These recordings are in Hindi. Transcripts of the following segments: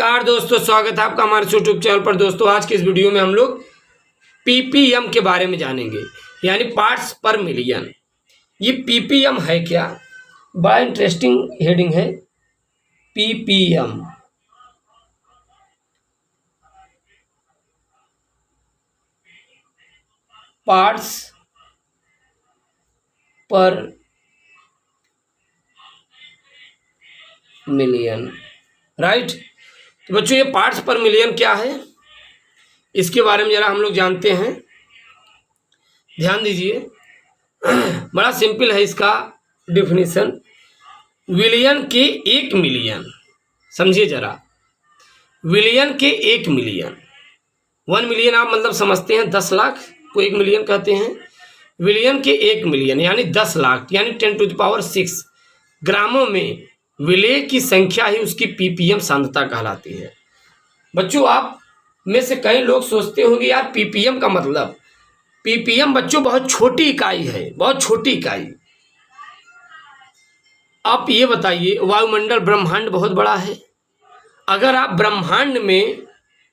नमस्कार दोस्तों, स्वागत है आपका हमारे यूट्यूब चैनल पर। दोस्तों आज की इस वीडियो में हम लोग पीपीएम के बारे में जानेंगे, यानी पार्ट्स पर मिलियन। ये पीपीएम है क्या? बड़ा इंटरेस्टिंग हेडिंग है पीपीएम। पार्ट्स पर मिलियन, राइट। तो बच्चों ये पार्ट्स पर मिलियन क्या है, इसके बारे में जरा हम लोग जानते हैं। ध्यान दीजिए, बड़ा सिंपल है इसका डेफिनेशन। विलियन के 1 मिलियन, समझिए जरा, विलियन के 1 मिलियन, 1 मिलियन आप मतलब समझते हैं 10 लाख को 1 मिलियन कहते हैं। विलियन के 1 मिलियन यानी 10 लाख यानी 10⁶ ग्रामों में विलेय की संख्या ही उसकी पीपीएम सांद्रता कहलाती है। बच्चों आप में से कई लोग सोचते होंगे यार पीपीएम का मतलब, पीपीएम बच्चों बहुत छोटी इकाई है, बहुत छोटी इकाई। आप ये बताइए, वायुमंडल ब्रह्मांड बहुत बड़ा है। अगर आप ब्रह्मांड में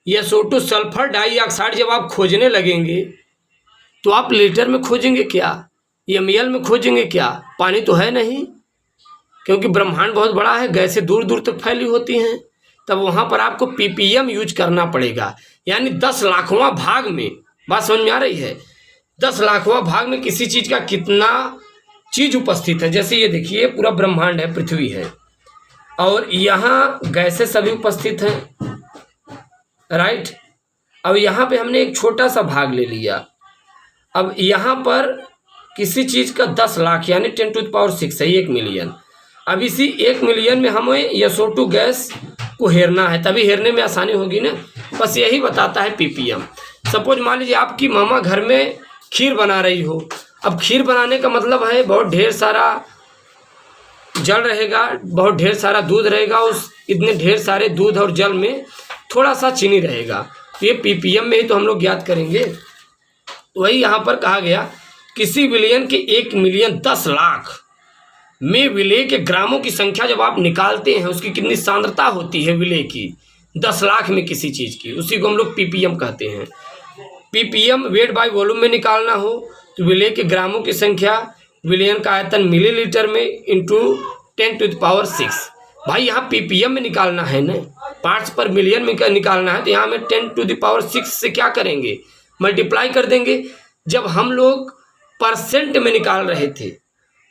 SO2 सल्फर डाइऑक्साइड जब आप खोजने लगेंगे तो आप लीटर में खोजेंगे क्या, ml में खोजेंगे क्या? पानी तो है नहीं, क्योंकि ब्रह्मांड बहुत बड़ा है, गैसें दूर दूर तक फैली होती हैं। तब वहाँ पर आपको पीपीएम यूज करना पड़ेगा, यानी 10 लाखवां भाग में। बात समझ में आ रही है? 10 लाखवां भाग में किसी चीज़ का कितना चीज़ उपस्थित है। जैसे ये देखिए, पूरा ब्रह्मांड है, पृथ्वी है, और यहाँ गैसें सभी उपस्थित हैं, राइट। अब यहाँ पे हमने एक छोटा सा भाग ले लिया। अब यहाँ पर किसी चीज़ का 10 लाख यानी 10⁶ है, 1 मिलियन। अब इसी 1 मिलियन में हमें SO2 गैस को हेरना है, तभी हेरने में आसानी होगी ना। बस यही बताता है पीपीएम। सपोज मान लीजिए आपकी मामा घर में खीर बना रही हो। अब खीर बनाने का मतलब है बहुत ढेर सारा जल रहेगा, बहुत ढेर सारा दूध रहेगा, उस इतने ढेर सारे दूध और जल में थोड़ा सा चीनी रहेगा। तो ये पीपीएम में ही तो हम लोग ज्ञात करेंगे। वही यहाँ पर कहा गया, किसी विलियन के 1 मिलियन 10 लाख में विलेय के ग्रामों की संख्या जब आप निकालते हैं, उसकी कितनी सांद्रता होती है विलेय की 10 लाख में किसी चीज़ की, उसी को हम लोग पीपीएम कहते हैं। पीपीएम वेट बाय वॉल्यूम में निकालना हो तो विलेय के ग्रामों की संख्या विलियन का आयतन मिलीलीटर में इंटू 10⁶। भाई यहाँ पीपीएम में निकालना है ना, पार्ट्स पर मिलियन में निकालना है, तो यहाँ में 10⁶ से क्या करेंगे, मल्टीप्लाई कर देंगे। जब हम लोग परसेंट में निकाल रहे थे,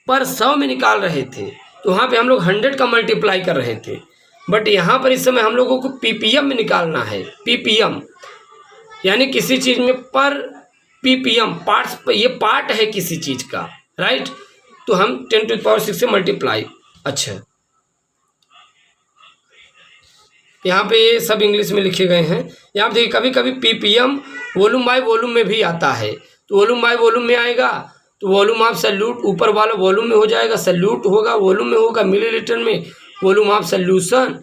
पर 100 में निकाल रहे थे, तो वहाँ पे हम लोग 100 का मल्टीप्लाई कर रहे थे। बट यहाँ पर इस समय हम लोगों को पीपीएम में निकालना है। पीपीएम यानी किसी चीज़ में पर पीपीएम, पार्ट्स, ये पार्ट है किसी चीज़ का, राइट। तो हम 10⁶ से मल्टीप्लाई। अच्छा, यहाँ पे ये सब इंग्लिश में लिखे गए हैं। यहाँ पे देखिए, कभी कभी पीपीएम वॉल्यूम बाय वॉल्यूम में भी आता है। तो वॉल्यूम बाय वॉल्यूम में आएगा तो वॉल्यूम ऑफ सल्यूट ऊपर वाला वॉल्यूम में हो जाएगा, सल्यूट होगा वॉल्यूम में होगा, मिलीलीटर में, volume of solution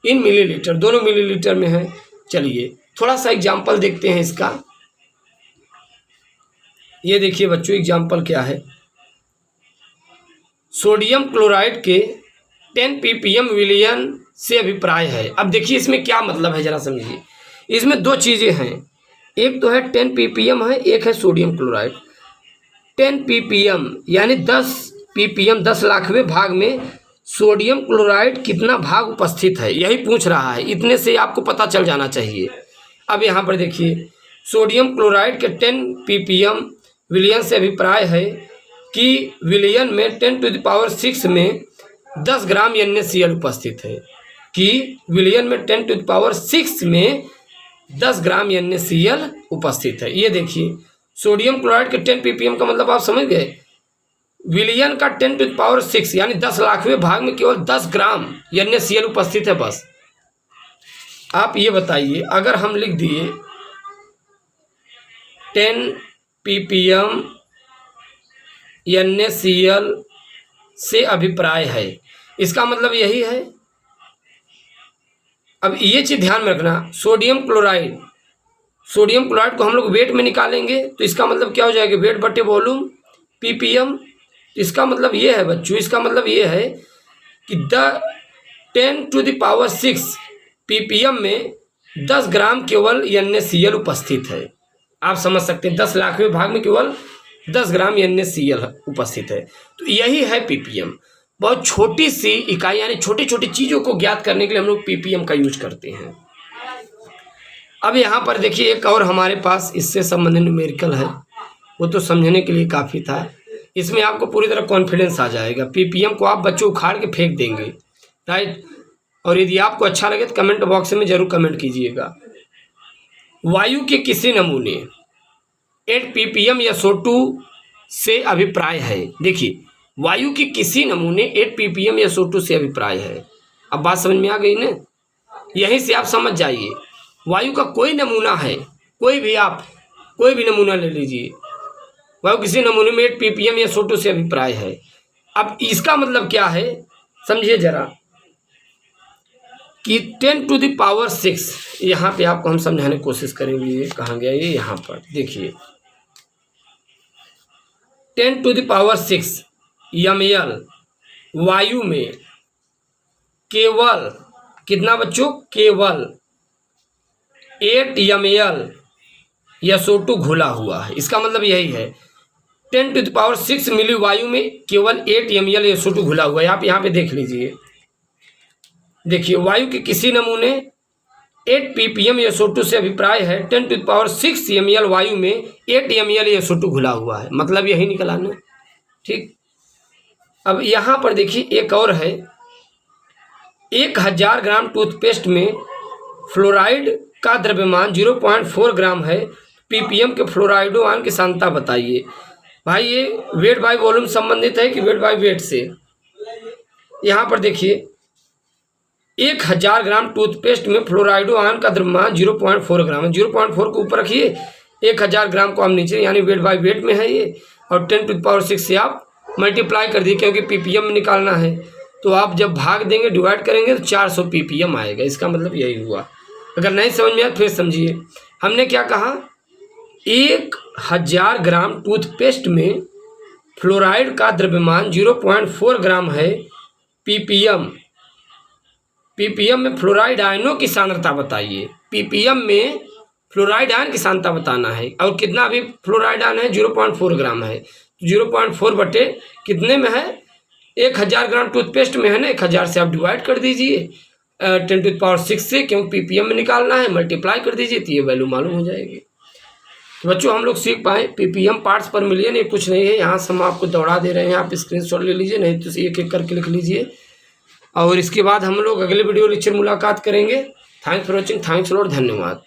in millilitre, दोनों मिलीलीटर में है। चलिए थोड़ा सा एग्जाम्पल देखते हैं इसका। ये देखिए बच्चों, एग्जाम्पल क्या है। सोडियम क्लोराइड के 10 पीपीएम विलियन से अभिप्राय है। अब देखिए इसमें क्या मतलब है, जरा समझिए। इसमें 2 चीज़ें हैं, एक तो है 10 पीपीएम है, एक है सोडियम क्लोराइड। 10 पीपीएम यानी 10 पीपीएम 10 लाखवें भाग में सोडियम क्लोराइड कितना भाग उपस्थित है, यही पूछ रहा है। इतने से आपको पता चल जाना चाहिए। अब यहाँ पर देखिए, सोडियम क्लोराइड के 10 पीपीएम विलियन से अभिप्राय है कि विलियन में 10⁶ में 10 ग्राम NaCl उपस्थित है, कि विलियन में 10⁶ में 10 ग्राम NaCl उपस्थित है। ये देखिए, सोडियम क्लोराइड के 10 पीपीएम का मतलब आप समझ गए। विलियन का 10⁶ यानी 10 लाखवें भाग में केवल 10 ग्राम NaCl उपस्थित है बस। आप ये बताइए, अगर हम लिख दिए 10 पीपीएम NaCl से अभिप्राय है, इसका मतलब यही है। अब ये चीज़ ध्यान में रखना, सोडियम क्लोराइड को हम लोग वेट में निकालेंगे, तो इसका मतलब क्या हो जाएगा, वेट बटे वॉल्यूम पीपीएम। इसका मतलब ये है बच्चों, इसका मतलब ये है कि 10⁶ पीपीएम में 10 ग्राम केवल NaCl उपस्थित है। आप समझ सकते हैं 10 लाखवें भाग में केवल 10 ग्राम NaCl उपस्थित है। तो यही है पीपीएम। बहुत छोटी सी इकाई यानी छोटी छोटी चीज़ों को ज्ञात करने के लिए हम लोग पीपीएम का यूज करते हैं। अब यहाँ पर देखिए एक और हमारे पास इससे संबंधित न्यूमेरिकल है, वो तो समझने के लिए काफ़ी था। इसमें आपको पूरी तरह कॉन्फिडेंस आ जाएगा। पीपीएम को आप बच्चों उखाड़ के फेंक देंगे, राइट। और यदि आपको अच्छा लगे तो कमेंट बॉक्स में जरूर कमेंट कीजिएगा। वायु के किसी नमूने 8 ppm SO2 से अभिप्राय है। देखिए वायु के किसी नमूने 8 ppm SO2 से अभिप्राय है। अब बात समझ में आ गई ना? यहीं से आप समझ जाइए, वायु का कोई नमूना है, कोई भी नमूना ले लीजिए, वायु किसी नमूने में 8 ppm SO2 से अभिप्राय है। अब इसका मतलब क्या है समझिए जरा कि 10⁶, यहाँ पे आपको हम समझाने की कोशिश करेंगे। ये कहाँ गया? ये यहाँ पर देखिए 10⁶ ml वायु में केवल कितना बच्चों? केवल 8 ml SO2 घुला हुआ है। इसका मतलब यही है 10⁶ मिली वायु में केवल 8 ml SO2 घुला हुआ है। आप यहाँ पे देख लीजिए, देखिए वायु के किसी नमूने 8 ppm SO2 से अभिप्राय है, 10⁶ ml वायु में 8 ml SO2 घुला हुआ है। मतलब यही निकला ना, ठीक। अब यहाँ पर देखिए एक और है, 1000 ग्राम टूथपेस्ट में फ्लोराइड का द्रव्यमान 0.4 ग्राम है। पीपीएम के फ्लोराइडो आयन की सांद्रता बताइए। भाई ये वेट बाय वॉल्यूम संबंधित है कि वेट बाय वेट से? यहाँ पर देखिए 1000 ग्राम टूथपेस्ट में फ्लोराइडो आयन का द्रव्यमान 0.4 ग्राम है। 0.4 को ऊपर रखिए, 1000 ग्राम को आप नीचे, यानी वेट बाय वेट में है ये। और 10⁶ से आप मल्टीप्लाई कर दिए, क्योंकि पीपीएम में निकालना है। तो आप जब भाग देंगे, डिवाइड करेंगे तो 400 ppm आएगा। इसका मतलब यही हुआ। अगर नहीं समझ में आया फिर समझिए। हमने क्या कहा? 1000 ग्राम टूथपेस्ट में फ्लोराइड का द्रव्यमान 0.4 ग्राम है। पीपीएम में फ्लोराइड आयनों की सांद्रता बताइए। पीपीएम में फ्लोराइड आयन की सांद्रता बताना है। और कितना अभी फ्लोराइड आयन है? 0.4 ग्राम है। 0.4 बटे कितने में है? 1000 ग्राम टूथपेस्ट में है ना, 1000 से आप डिवाइड कर दीजिए 10⁶ से, क्योंकि पीपीएम में निकालना है, मल्टीप्लाई कर दीजिए तो ये वैल्यू मालूम हो जाएगी। तो बच्चों हम लोग सीख पाए पीपीएम पार्ट्स पर मिलियन, ये कुछ नहीं है। यहाँ से हम आपको दौड़ा दे रहे हैं, आप स्क्रीनशॉट ले लीजिए, नहीं तो एक एक करके लिख लीजिए। और इसके बाद हम लोग अगले वीडियो लेक्चर मुलाकात करेंगे। Thanks for watching, thanks lot, धन्यवाद।